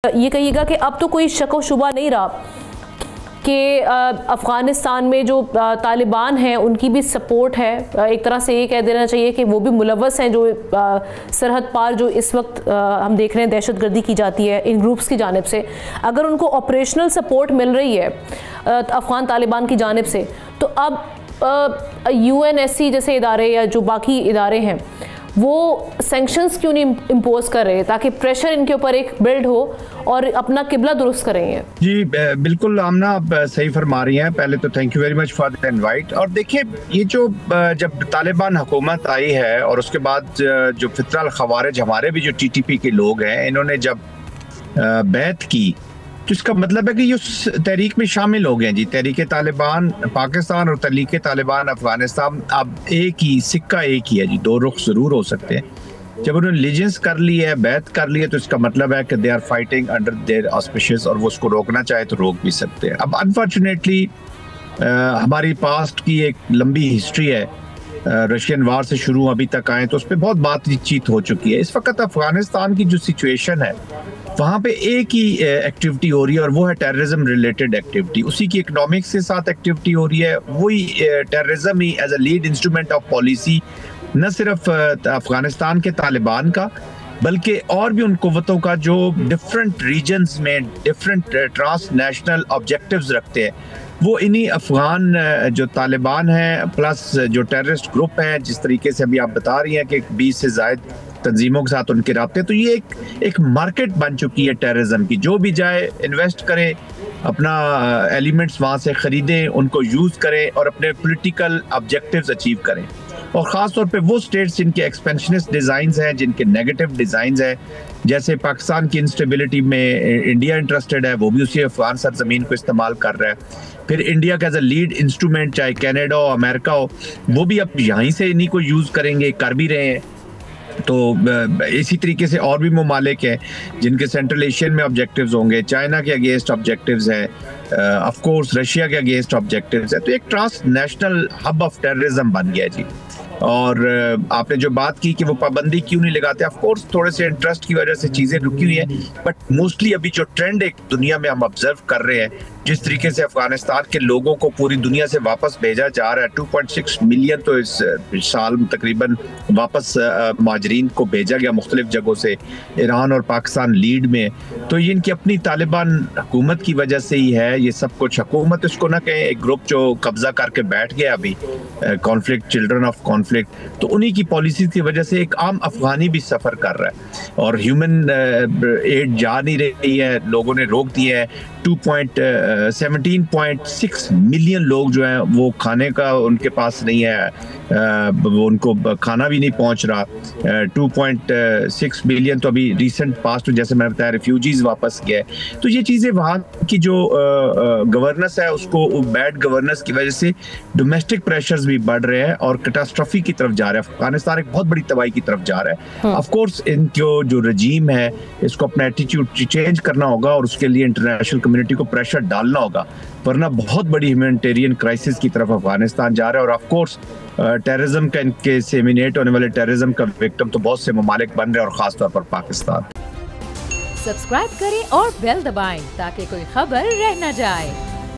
ये कहिएगा कि अब तो कोई शक व शुबा नहीं रहा कि अफ़गानिस्तान में जो तालिबान हैं उनकी भी सपोर्ट है। एक तरह से ये कह देना चाहिए कि वो भी मुलव्वस हैं, जो सरहद पार जो इस वक्त हम देख रहे हैं दहशतगर्दी की जाती है इन ग्रुप्स की जानिब से। अगर उनको ऑपरेशनल सपोर्ट मिल रही है अफ़गान तालिबान की जानिब से, तो अब UNSC जैसे इदारे या जो बाकी इदारे हैं वो सैंक्शंस क्यों नहीं इम्पोज कर रहे ताकि प्रेशर इनके ऊपर एक बिल्ड हो और अपना किबला दुरुस्त करेंगे? जी बिल्कुल आमना, आप सही फरमा रही हैं। पहले तो thank you very much for the invite. और देखिए, ये जो जब तालिबान हुकूमत आई है और उसके बाद जो फितरल खवारिज हमारे भी जो TTP के लोग हैं, इन्होंने जब बैत की तो इसका मतलब है कि ये उस तहरीक में शामिल हो गए जी। तहरीक तालिबान पाकिस्तान और तहरीक तालिबान अफगानिस्तान अब एक ही सिक्का एक ही है जी, दो रुख जरूर हो सकते हैं। जब उन्होंने लिजेंस कर ली है, बैत कर ली है, तो इसका मतलब है कि they are fighting under their auspicious और वो उसको रोकना चाहे तो रोक भी सकते हैं। अब अनफॉर्चुनेटली हमारी पास्ट की एक लंबी हिस्ट्री है, रशियन वार से शुरू अभी तक आए तो उस पर बहुत बातचीत हो चुकी है। इस वक्त अफगानिस्तान की जो सिचुएशन है वहाँ पे एक ही एक्टिविटी हो रही है और वो है टेररिज्म रिलेटेड एक्टिविटी। उसी की इकोनॉमिक्स के साथ एक्टिविटी हो रही है। वही टेररिज्म ही as a lead instrument of policy न सिर्फ अफगानिस्तान के तालिबान का बल्कि और भी उन कुव्वतों का जो डिफरेंट रीजन्स में डिफरेंट ट्रांसनेशनल ऑब्जेक्टिव्स रखते हैं, वो इन्हीं अफगान जो तालिबान हैं प्लस जो टेररिस्ट ग्रुप हैं, जिस तरीके से अभी आप बता रही हैं कि 20 से ज़ायद तंजीमों के साथ उनके राब्ते, तो ये एक मार्केट बन चुकी है टेररिज्म की। जो भी जाए इन्वेस्ट करे, अपना एलिमेंट्स वहाँ से खरीदें, उनको यूज़ करें और अपने पॉलिटिकल ऑब्जेक्टिव्स अचीव करें। और ख़ास तौर पे वो स्टेट्स जिनके एक्सपेंशनिस्ट डिज़ाइंस हैं, जिनके नेगेटिव डिज़ाइंस हैं, जैसे पाकिस्तान की इंस्टेबिलिटी में इंडिया इंटरेस्टेड है, वो भी उसी अफगान सरजमीन को इस्तेमाल कर रहा है। फिर इंडिया का एज अ लीड इंस्ट्रूमेंट, चाहे कनाडा हो अमेरिका हो, वो भी अब यहीं से इन्हीं को यूज़ करेंगे, कर भी रहे हैं। तो इसी तरीके से और भी ममालिक हैं जिनके सेंट्रल एशियन में ऑब्जेक्टिव्स होंगे, चाइना के अगेंस्ट ऑब्जेक्टिव्स हैं, ऑफ कोर्स रशिया के अगेंस्ट ऑब्जेक्टिव्स हैं। तो एक ट्रांसनेशनल हब ऑफ टेररिज्म बन गया जी। और आपने जो बात की कि वो पाबंदी क्यों नहीं लगाते, ऑफ कोर्स थोड़े से इंटरेस्ट की वजह से चीज़ें रुकी हुई हैं, बट मोस्टली अभी जो ट्रेंड एक दुनिया में हम ऑब्जर्व कर रहे हैं, जिस तरीके से अफगानिस्तान के लोगों को पूरी दुनिया से वापस भेजा जा रहा है, 2.6 मिलियन तो इस साल तकरीबन वापस महाजरीन को भेजा गया मुख्तलिफ जगहों से, ईरान और पाकिस्तान लीड में। तो ये इनकी अपनी तालिबान हुकूमत की वजह से ही है ये सब कुछ। हुकूमत इसको ना कहें, एक ग्रुप जो कब्जा करके बैठ गया अभी, कॉन्फ्लिक्ट, चिल्ड्रन ऑफ कॉन्फ्लिक्ट, तो उन्हीं की पॉलिसी की वजह से एक आम अफगानी भी सफ़र कर रहा है और ह्यूमन एड जा नहीं रही है, लोगों ने रोक दिया है। 17.6 मिलियन लोग जो हैं वो खाने का उनके पास नहीं है, वो उनको खाना भी नहीं पहुंच रहा। 2.6 मिलियन तो अभी रिसेंट पास्ट जैसे मैंने बताया रिफ्यूजीज वापस गए। तो ये चीज़ें वहाँ की जो गवर्नेंस है उसको बैड गवर्नेंस की वजह से डोमेस्टिक प्रेशर्स भी बढ़ रहे हैं और कैटास्ट्रोफी की तरफ जा रहा है। अफगानिस्तान एक बहुत बड़ी तबाही की तरफ जा रहा है। ऑफ कोर्स इनको जो रजीम है इसको अपना एटीट्यूड चेंज करना होगा और उसके लिए इंटरनेशनल कम्युनिटी को प्रेशर डालना होगा, वरना बहुत बड़ी ह्यूमैनिटेरियन क्राइसिस की तरफ अफगानिस्तान जा रहा है। और ऑफ कोर्स टेररिज्म का इनके सेमिनेट होने वाले टेररिज्म का विक्टिम तो बहुत से ममालिक बन रहे हैं और खास तौर पर पाकिस्तान। सब्सक्राइब करें और बेल दबाएं ताकि कोई खबर रह न जाए।